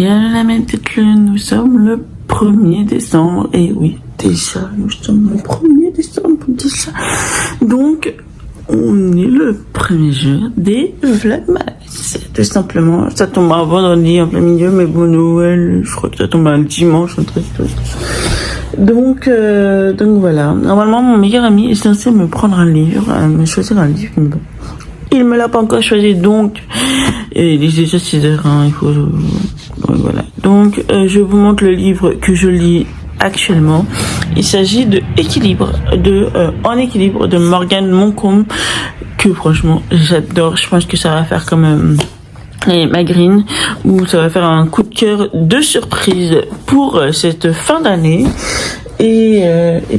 Et à la même tête que nous sommes le 1er décembre. Et oui, déjà, nous sommes le 1er décembre déjà. Donc, on est le premier jour des Vlogmas. Tout simplement, ça tombe un vendredi en plein milieu, mais bon, Noël, je crois que ça tombe un dimanche, un truc. Donc voilà. Normalement, mon meilleur ami est censé me prendre un livre, me choisir un livre. Il me l'a pas encore choisi, donc il est déjà 6h, hein, il faut. Donc voilà. Donc je vous montre le livre que je lis actuellement. Il s'agit de Équilibre, En équilibre de Morgane Moncombe, que franchement j'adore. Je pense que ça va faire comme Magrine, où ça va faire un coup de cœur de surprise pour cette fin d'année. Et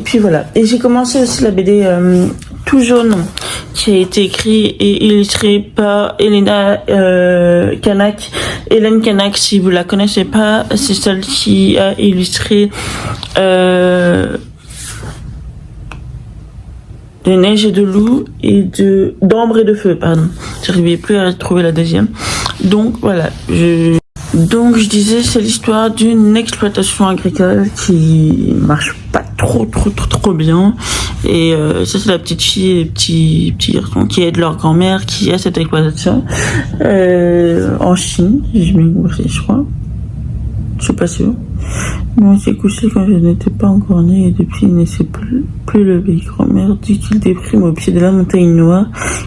puis voilà. Et j'ai commencé aussi la BD Tout jaune, qui a été écrit et illustré par Hélène Canac. Si vous la connaissez pas, c'est celle qui a illustré de Neige et de Loup et d'Ambre et de Feu, pardon. J'arrivais plus à trouver la deuxième. Donc voilà, Donc je disais, c'est l'histoire d'une exploitation agricole qui marche pas trop bien. Et ça, c'est la petite fille et petit garçon qui aident leur grand-mère qui a cette exploitation en Chine, je crois. Je suis pas sûre. Mais on s'est couché quand je n'étais pas encore née et depuis il ne s'est plus levé. Grand-mère dit qu'il déprime au pied de la montagne noire.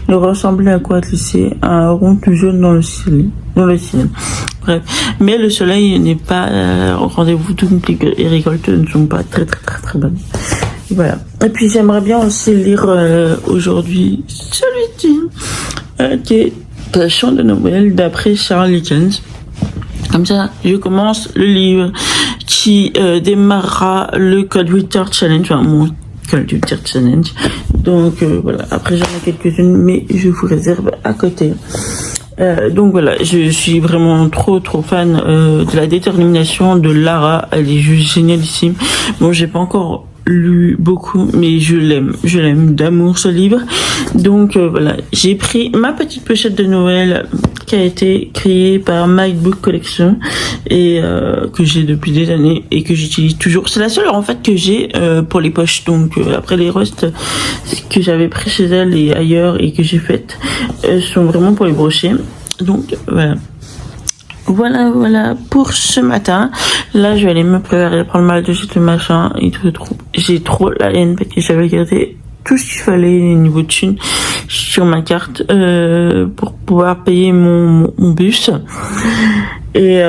Il ressemblait à quoi glisser un rond tout jaune dans le ciel. Bref. Mais le soleil n'est pas au rendez-vous, donc les récoltes ne sont pas très bonnes. Voilà. Et puis j'aimerais bien aussi lire aujourd'hui celui-ci qui est Le chant de Noël d'après Charles Dickens. Comme ça, je commence le livre qui démarrera le Cold-Winter Challenge, enfin mon Cold-Winter Challenge. Donc voilà, après j'en ai quelques-unes, mais je vous réserve à côté. Donc voilà, je suis vraiment trop fan de la détermination de Lara. Elle est juste génialissime. Bon, j'ai pas encore lu beaucoup, mais je l'aime d'amour ce livre. Donc voilà, j'ai pris ma petite pochette de Noël qui a été créée par My Book Collection et que j'ai depuis des années et que j'utilise toujours. C'est la seule en fait que j'ai pour les poches. Donc après les rusts que j'avais pris chez elle et ailleurs et que j'ai faites sont vraiment pour les brocher. Donc voilà pour ce matin. Là, je vais aller me préparer à prendre ma douche et machin. J'ai trop la haine parce que j'avais gardé tout ce qu'il fallait au niveau de thunes sur ma carte pour pouvoir payer mon bus. Et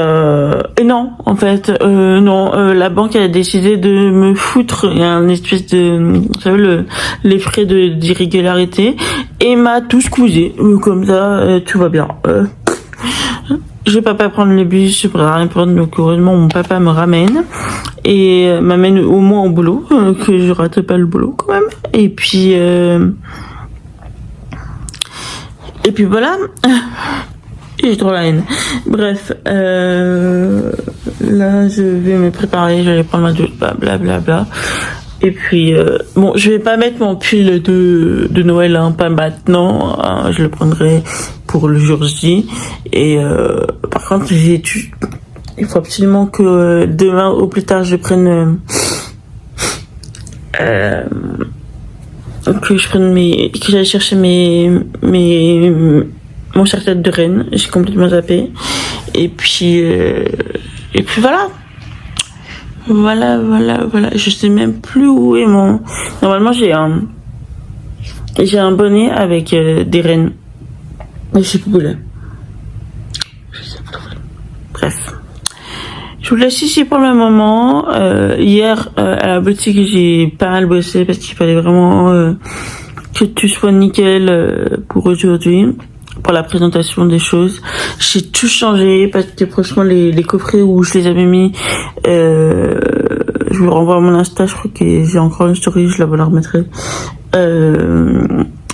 non, en fait, la banque a décidé de me foutre. Il y a un espèce de, vous savez, les frais d'irrégularité et m'a tout squeezé. Comme ça, tout va bien. Je vais pas prendre le bus, je pourrais rien prendre, donc heureusement mon papa me ramène et m'amène au moins au boulot, que je rate pas le boulot quand même. Et puis voilà. J'ai trop la haine. Bref, là je vais me préparer, je vais prendre ma douche, blablabla. Et puis, bon, je vais pas mettre mon pull de Noël, hein, pas maintenant. Hein, je le prendrai pour le jour J. Et par contre, il faut absolument que demain au plus tard, je prenne que j'aille chercher mon serre-tête de reine. J'ai complètement zappé. Et puis voilà. Voilà. Je sais même plus où est mon. Normalement, j'ai un bonnet avec des rennes. Mais je sais plus où il est. Bref. Je vous laisse ici pour le moment. Hier, à la boutique, j'ai pas mal bossé parce qu'il fallait vraiment que tout soit nickel pour aujourd'hui. Pour la présentation des choses, j'ai tout changé parce que franchement les coffrets où je les avais mis, je vous renvoie à mon Insta, je crois que j'ai encore une story, je la remettrai.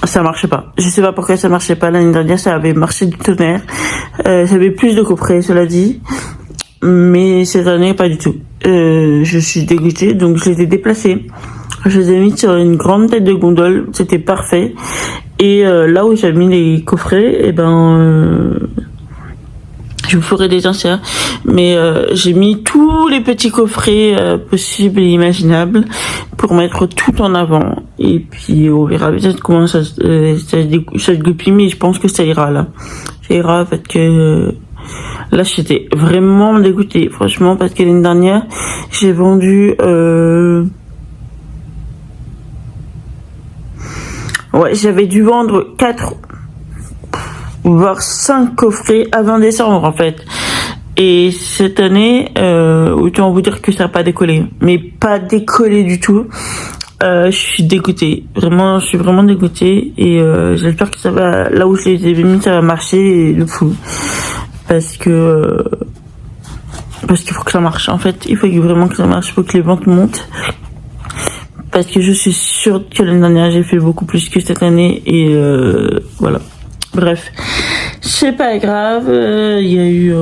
Ça marchait pas. Je sais pas pourquoi ça marchait pas. L'année dernière, ça avait marché du tonnerre. J'avais plus de coffrets, cela dit, mais cette année pas du tout. Je suis dégoûtée, donc je les ai déplacés. Je les ai mis sur une grande tête de gondole, c'était parfait. Et là où j'ai mis les coffrets, Je vous ferai des inserts, mais j'ai mis tous les petits coffrets possibles et imaginables pour mettre tout en avant. Et puis on verra peut-être comment ça se goupille, mais je pense que ça ira là. Ça ira parce que là j'étais vraiment dégoûtée, franchement, parce que l'année dernière j'ai vendu ouais, j'avais dû vendre 4 voire 5 coffrets avant décembre en fait. Et cette année, autant vous dire que ça n'a pas décollé, mais pas décollé du tout. Je suis dégoûtée, vraiment, je suis vraiment dégoûtée, et j'espère que ça va, là où je les ai mis, ça va marcher de fou, parce qu'il faut que ça marche. En fait, il faut vraiment que ça marche, il faut que les ventes montent, parce que je suis sûre que l'année dernière j'ai fait beaucoup plus que cette année, et voilà. Bref, c'est pas grave, il y a eu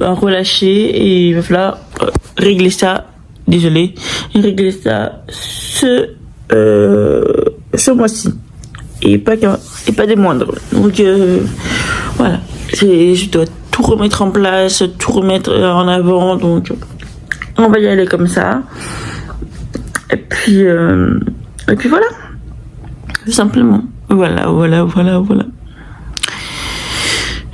un relâché et il va falloir régler ça, désolé, et régler ça ce mois-ci, et pas des moindres. Donc voilà, je dois tout remettre en place, tout remettre en avant, donc on va y aller comme ça. Et puis voilà, tout simplement. Voilà.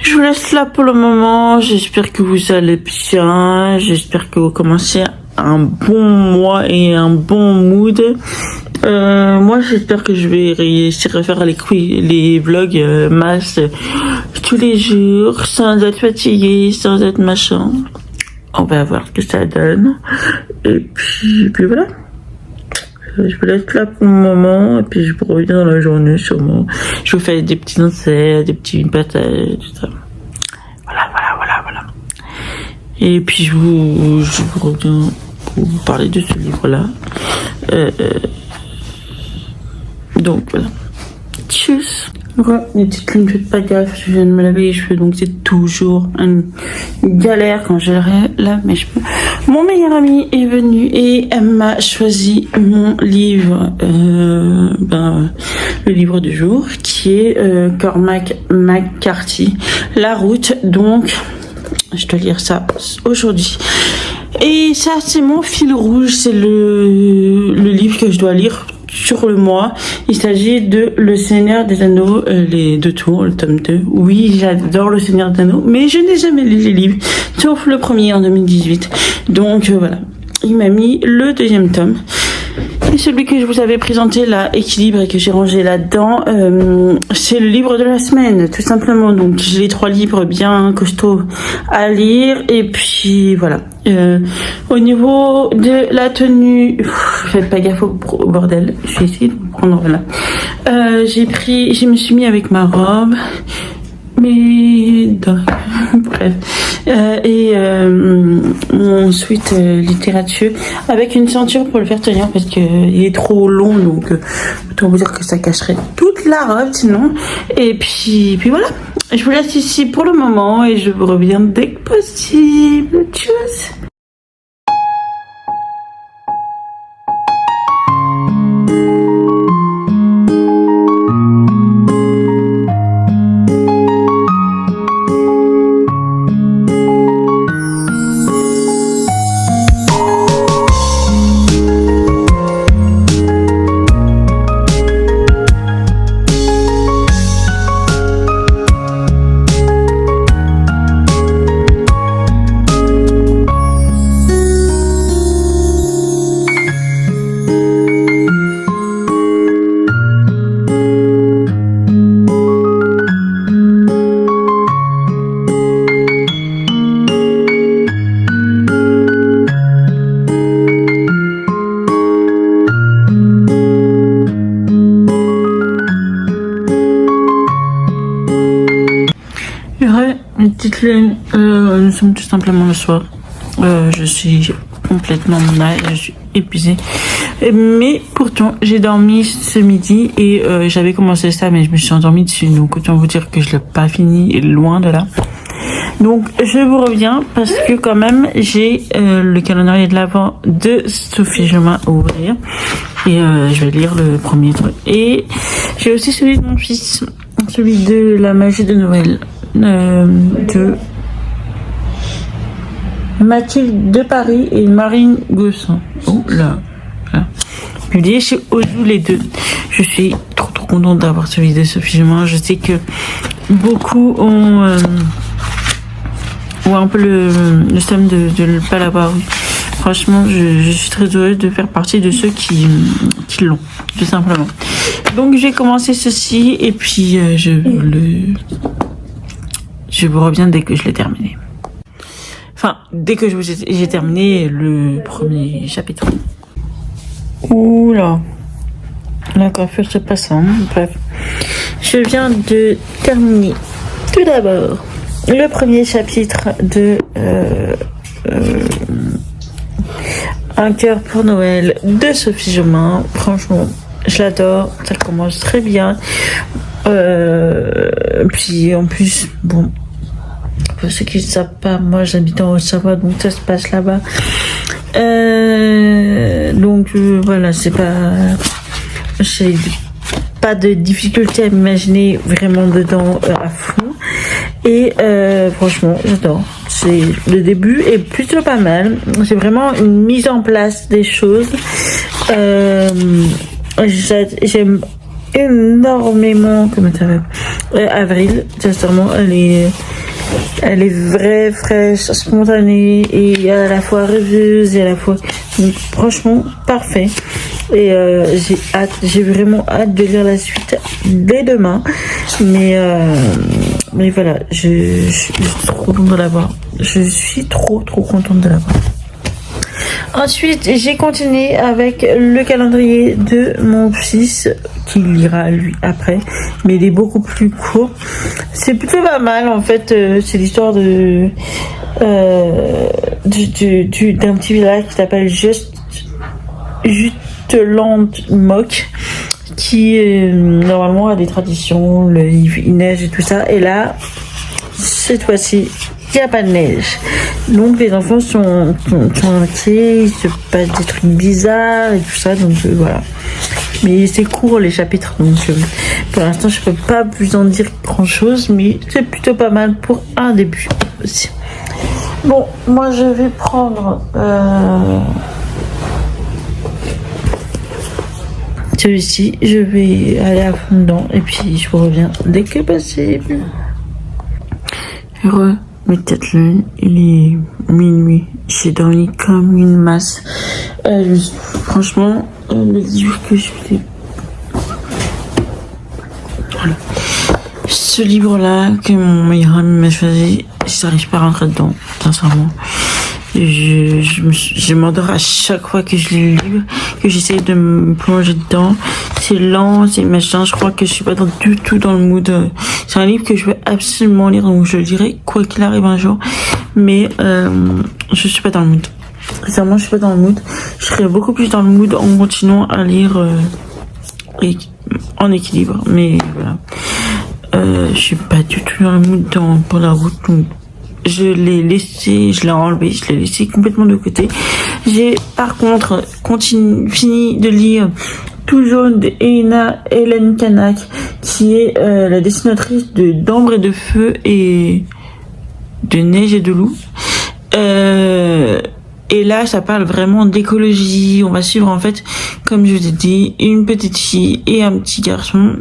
Je vous laisse là pour le moment. J'espère que vous allez bien. J'espère que vous commencez un bon mois et un bon mood. Moi, j'espère que je vais réussir à faire les vlogs masse tous les jours, sans être fatigué, sans être machin. On va voir ce que ça donne. Et puis voilà. Je vous laisse là pour le moment, et puis je vous reviens dans la journée sûrement. Je vous fais des petits inserts, des petits patates, tout ça. Voilà. Et puis je vous reviens pour vous parler de ce livre-là. Donc voilà. Tchuss. Voilà, les petites lunes, faites pas gaffe, je viens de me laver les cheveux, donc c'est toujours une galère quand je lave mes cheveux. Mon meilleur ami est venu et elle m'a choisi mon livre, le livre du jour, qui est Cormac McCarthy, La Route. Donc, je dois lire ça aujourd'hui. Et ça, c'est mon fil rouge, c'est le livre que je dois lire sur le mois. Il s'agit de Le Seigneur des Anneaux, les 2 tours, le tome 2. Oui, j'adore Le Seigneur des Anneaux, mais je n'ai jamais lu les livres, sauf le premier en 2018. Donc voilà, il m'a mis le 2e tome. Et celui que je vous avais présenté là, Équilibre, et que j'ai rangé là-dedans, c'est le livre de la semaine, tout simplement. Donc j'ai les 3 livres bien costauds à lire, et puis voilà. Au niveau de la tenue, faites pas gaffe au bordel, je vais essayer de vous prendre là. Je me suis mis avec ma robe, mais bref, et mon sweat littérature avec une ceinture pour le faire tenir parce que il est trop long, donc autant vous dire que ça cacherait toute la robe sinon. Et puis voilà, je vous laisse ici pour le moment et je vous reviens dès que possible. Tchuss. Une petite lune, nous sommes tout simplement le soir. Je suis complètement mal, je suis épuisée. Mais pourtant, j'ai dormi ce midi et j'avais commencé ça, mais je me suis endormie dessus. Donc autant vous dire que je l'ai pas fini, loin de là. Donc je vous reviens parce que quand même, j'ai le calendrier de l'Avent de Sophie Jomain à ouvrir. Et je vais lire le premier truc. Et j'ai aussi celui de mon fils, celui de la magie de Noël. Mathilde de Paris et Marine Gossin. Oh là, là. Publié chez Ozu les deux. Je suis trop contente d'avoir celui de Sophie Germain. Je sais que beaucoup ont un peu le seum de ne pas l'avoir eu. Franchement, je suis très heureuse de faire partie de ceux qui l'ont, tout simplement. Donc, j'ai commencé ceci et puis je vous reviens dès que je l'ai terminé. Enfin, dès que j'ai terminé le premier chapitre. Oula, la coiffure c'est pas ça. Hein. Bref, je viens de terminer tout d'abord le premier chapitre de Un cœur pour Noël de Sophie Germain. Franchement, je l'adore, ça commence très bien. Puis en plus, bon, pour ceux qui ne savent pas, moi j'habite en Haute-Savoie, donc ça se passe là-bas. Donc voilà, c'est pas, j'ai pas de difficulté à m'imaginer vraiment dedans à fond. Et franchement, j'adore. C'est le début est plutôt pas mal. C'est vraiment une mise en place des choses. J'aime énormément comment ça va. Avril, sincèrement, elle est vraie, fraîche, spontanée et à la fois rêveuse et à la fois donc, franchement parfait. Et j'ai vraiment hâte de lire la suite dès demain. Mais voilà, je suis trop contente de l'avoir. Je suis trop contente de l'avoir. Ensuite, j'ai continué avec le calendrier de mon fils, qui lira lui après, mais il est beaucoup plus court. C'est plutôt pas mal en fait. C'est l'histoire d'un petit village qui s'appelle Jutland Mock, qui normalement a des traditions, il neige et tout ça. Et là, cette fois-ci, il n'y a pas de neige. Donc les enfants sont inquiets, il se passe des trucs bizarres et tout ça, donc voilà. Mais c'est court les chapitres, donc pour l'instant je peux pas vous en dire grand chose, mais c'est plutôt pas mal pour un début aussi. Bon, moi je vais prendre celui-ci, je vais aller à fond dedans et puis je vous reviens dès que possible. Heureux. Mais peut-être il est minuit, j'ai dormi comme une masse. Franchement, le livre que je voulais... Voilà. Ce livre-là que mon meilleur ami m'a choisi, j'arrive pas à rentrer dedans, sincèrement. Je m'endors à chaque fois que je lis le livre, que j'essaie de me plonger dedans. C'est lent, c'est machin, je crois que je suis pas du tout dans le mood. C'est un livre que je veux absolument lire, donc je le dirai quoi qu'il arrive un jour. Mais je suis pas dans le mood. Sincèrement, je suis pas dans le mood. Je serais beaucoup plus dans le mood en continuant à lire en équilibre. Mais voilà. Je suis pas du tout dans le mood pour la route, donc je l'ai laissé, je l'ai enlevé, je l'ai laissé complètement de côté. J'ai par contre fini de lire Tout jaune de Hélène Canac, qui est la dessinatrice de d'Ambre et de Feu et de Neige et de Loup. Et là, ça parle vraiment d'écologie. On va suivre en fait, comme je vous ai dit, une petite fille et un petit garçon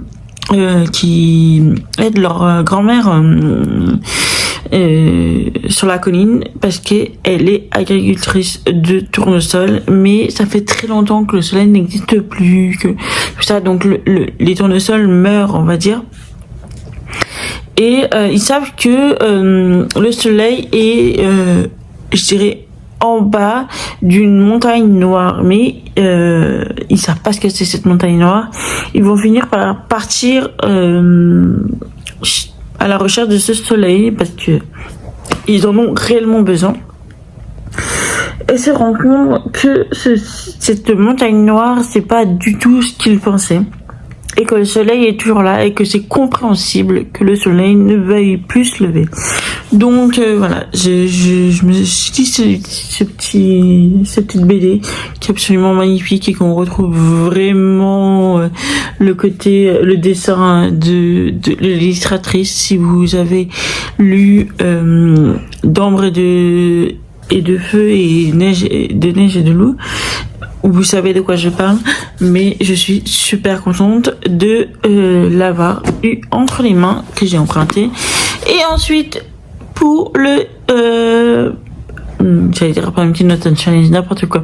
qui aident leur grand-mère sur la colline parce qu'elle est agricultrice de tournesol, mais ça fait très longtemps que le soleil n'existe plus, que tout ça, donc les tournesols meurent, on va dire. Et ils savent que le soleil est, je dirais, en bas d'une montagne noire, mais ils savent pas ce que c'est cette montagne noire. Ils vont finir par partir à la recherche de ce soleil parce que ils en ont réellement besoin. Et se rendre compte que cette montagne noire, c'est pas du tout ce qu'ils pensaient. Et que le soleil est toujours là et que c'est compréhensible que le soleil ne veuille plus se lever. Donc voilà, je me suis dit cette petite BD qui est absolument magnifique et qu'on retrouve vraiment le dessin de l'illustratrice. Si vous avez lu d'Ambre et et de feu et de neige et de loup. Vous savez de quoi je parle, mais je suis super contente de l'avoir eu entre les mains, que j'ai emprunté. Et ensuite, pour le j'allais dire pas un petit Autumn Challenge, n'importe quoi.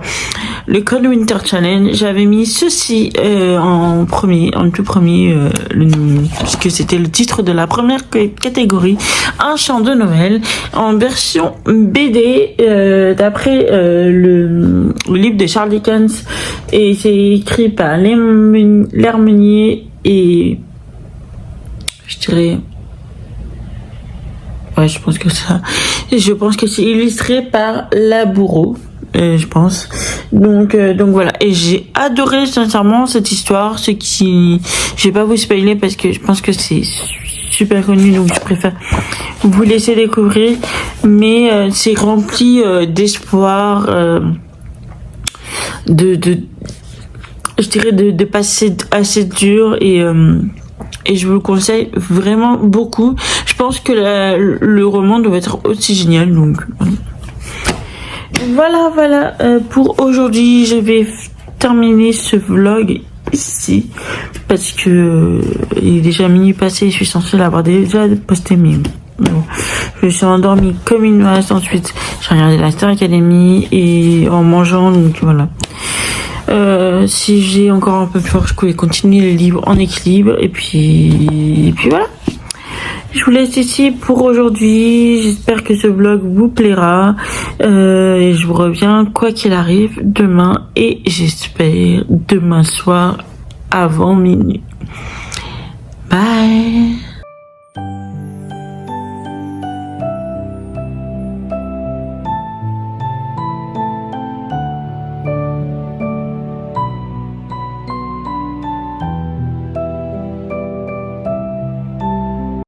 Le Cold Winter Challenge, j'avais mis ceci en tout premier, puisque c'était le titre de la première catégorie, un chant de Noël en version BD d'après le livre de Charles Dickens, et c'est écrit par l'Hermenier et je dirais. Ouais, je pense que ça. Je pense que c'est illustré par Labourreau, je pense. Donc voilà. Et j'ai adoré sincèrement cette histoire. Je vais pas vous spoiler parce que je pense que c'est super connu, donc je préfère vous laisser découvrir. Mais c'est rempli d'espoir, je dirais de passer assez dur et je vous le conseille vraiment beaucoup. Je pense que le roman doit être aussi génial. Donc voilà. Pour aujourd'hui, je vais terminer ce vlog ici parce que il est déjà minuit passé. Je suis censée l'avoir déjà posté, mais bon, je suis endormie comme une masse. Ensuite, j'ai regardé la Star Academy et en mangeant, donc voilà. Si j'ai encore un peu plus fort, je pouvais continuer le livre en équilibre. Et puis voilà. Je vous laisse ici pour aujourd'hui. J'espère que ce vlog vous plaira. Et je vous reviens quoi qu'il arrive demain. Et j'espère demain soir avant minuit. Bye.